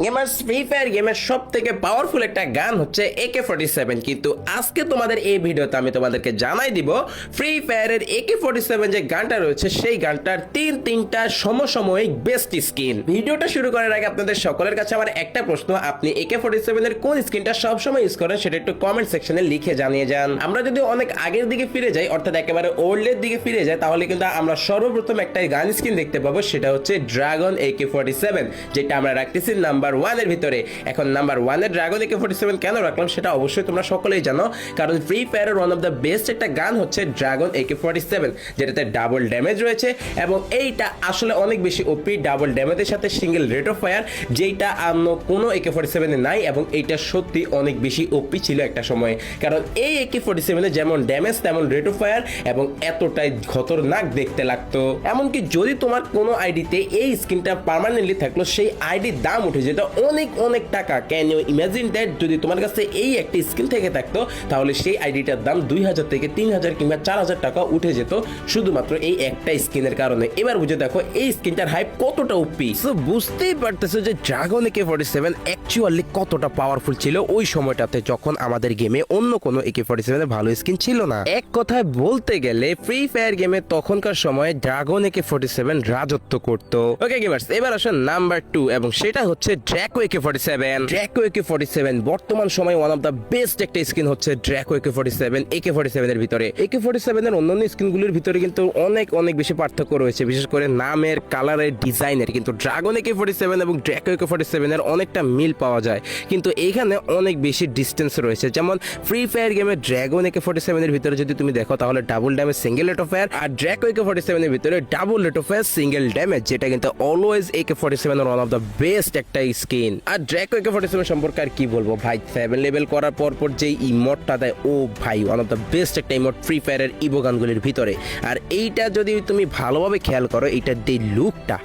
Gamers free fire গেমের সব থেকে পাওয়ারফুল একটা গান হচ্ছে AK-47। কিন্তু আজকে তোমাদের এই ভিডিওতে আমি তোমাদেরকে জানাই দিব ফ্রি ফায়ারের AK-47 যে গানটা রয়েছে সেই গানটার তিনটা সমসাময়িক বেস্ট স্কিন। ভিডিওটা শুরু করার আগে আপনাদের সকলের কাছে আমার একটা প্রশ্ন, আপনি AK-47 এর কোন স্কিনটা সবসময় ইউজ করেন সেটা একটু কমেন্ট সেকশনে লিখে জানিয়ে যান। আমরা যদি অনেক আগের দিকে ফিরে যাই, অর্থাৎ একেবারে ওল্ডের দিকে ফিরে যাই, তাহলে কিন্তু আমরা সর্বপ্রথম একটা গান স্কিন দেখতে পাবো, সেটা হচ্ছে ড্রাগন AK-47, যেটা আমরা রাখতেছি নাম্বার 1 এর ভিতরে। এখন নাম্বার 1 এর ড্রাগন AK-47 কেন রাখলাম সেটা অবশ্যই তোমরা সকলেই জানো, কারণ ফ্রি ফায়ারের ওয়ান অফ দ্য বেস্ট একটা গান হচ্ছে ড্রাগন AK-47, যেটাতে ডাবল ড্যামেজ রয়েছে এবং এইটা আসলে অনেক বেশি ওপি। ডাবল ড্যামেজের সাথে সিঙ্গেল রেট অফ ফায়ার, যেটা অন্য কোনো AK-47 এ নাই, এবং এইটা সত্যি অনেক বেশি ওপি ছিল একটা সময়ে। কারণ এই AK-47 এ যেমন ড্যামেজ তেমন রেট অফ ফায়ার এবং এতটাই খতরনাক দেখতে লাগতো। এমনকি যদি তোমার কোনো আইডিতে এই স্কিনটা পার্মানেন্টলি থাকলো, সেই আইডির দাম উঠে যেত অনেক অনেক টাকা। Can you imagine that? যদি তোমার কাছে এই একটা স্কিন থেকে থাকতো তাহলে সেই আইডিটার দাম 2000 থেকে 3000 কিংবা 4000 টাকা উঠে যেত শুধুমাত্র এই একটা স্কিনের কারণে। এবার বুঝে দেখো এই স্কিনটার হাইপ কতটা ওপি। সো বুঝতেই পারতেছো যে ড্রাগন AK-47 অ্যাকচুয়ালি কতটা পাওয়ারফুল ছিল ওই সময়টাতে, যখন আমাদের গেমে অন্য কোনো AK-47 এর ভালো স্কিন ছিল না। এক কথায় বলতে গেলে ফ্রি ফায়ার গেমে তখনকার সময় ড্রাগন AK-47 রাজত্ব করত। ওকে গেমার্স, এবার আসুন নাম্বার 2, এবং সেটা হচ্ছে ড্র্যাকো AK-47। ড্র্যাকো AK-47 বর্তমান সময়ে ওয়ান অফ দ্য বেস্ট একটা স্কিন হচ্ছে ড্র্যাকো AK-47 AK-47 এর ভিতরে। AK-47 এর অন্যান্য স্কিনগুলোর ভিতরে কিন্তু অনেক অনেক বেশি পার্থক্য রয়েছে, বিশেষ করে নামের, কালারের, ডিজাইনের। কিন্তু ড্রাগন AK-47 এবং ড্র্যাকো AK-47 এর অনেকটা মিল পাওয়া যায়, কিন্তু এইখানে অনেক বেশি ডিস্টেন্স রয়েছে। যেমন ফ্রি ফায়ার গেমে ড্রাগন AK-47 এর ভিতরে যদি তুমি দেখো তাহলে double damage single rate of fire, আর ড্র্যাকো AK-47 এর ভিতরে double rate of fire single damage, যেটা কিন্তু অলওয়েজ AK-47 এর ওয়ান অফ দ্য বেস্ট একটা স্কিন। আর ড্র্যাকো AK-47 সম্পর্কে আর কি বলবো ভাই, 7 লেভেল করার পর যেই ইমোটটা দেয়, ও ভাই ওয়ান অফ দ্য বেস্ট একটা ইমোট ফ্রি ফায়ারের ইভো গানগুলির ভিতরে। আর এইটা যদি তুমি ভালোভাবে খেয়াল করো, এইটার যে লুকটা,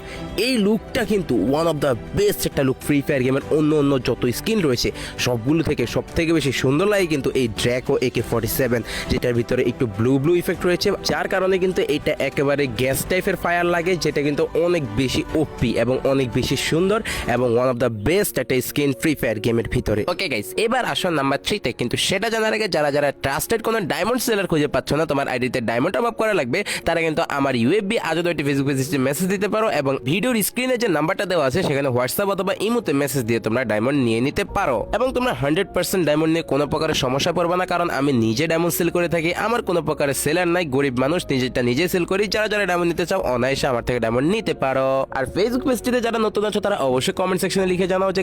এই লুকটা কিন্তু ওয়ান অফ দ্য বেস্ট একটা লুক। ফ্রি ফায়ার গেমের অন্য অন্য যত স্কিন রয়েছে সবগুলো থেকে সব থেকে বেশি সুন্দর লাগে কিন্তু এই ড্র্যাকো AK-47, যেটার ভিতরে একটু ব্লু ব্লু ইফেক্ট রয়েছে, যার কারণে কিন্তু এটা একেবারে গ্যাস টাইপের ফায়ার লাগে, যেটা কিন্তু অনেক বেশি ওপি এবং অনেক বেশি সুন্দর এবং ওয়ান অফ দ্য বেস্ট একটা স্কিন ফ্রি ফায়ার গেমের ভিতরে। ওকে গাইস, এবার আসো নাম্বার 3 তে। কিন্তু সেটা জানার আগে যারা যারা ট্রাস্টেড কোনো ডায়মন্ড সেলার খুঁজে পাচ্ছ না, তোমার আইডিতে ডায়মন্ড টপ আপ করা লাগবে, তারা কিন্তু আমার UFB আজও ফেসবুক পেজে মেসেজ দিতে পারো, এবং ভিডিওর স্ক্রিনে যে নাম্বারটা দেওয়া আছে সেখানে হোয়াটসঅ্যাপ অথবা ইমোতে মেসেজ দিয়ে তোমরা ডায়মন্ড নিয়ে নিতে পারো। এবং তোমরা 100% ডায়মন্ড নিয়ে কোনো প্রকারের সমস্যা পড়বে না, কারণ আমি নিজে ডায়মন্ড সেল করে থাকি। আমার কোনো প্রকারের সেলার নাই, গরিব মানুষ, নিজেরটা নিজে সেল করি। যারা যারা ডায়মন্ড নিতে চাও অনায়াসে আমার থেকে ডায়মন্ড নিতে পারো। আর ফেসবুক পেজটিতে যারা নতুন আছো তারা অবশ্যই কমেন্ট সেকশনে লিখে জানাও যে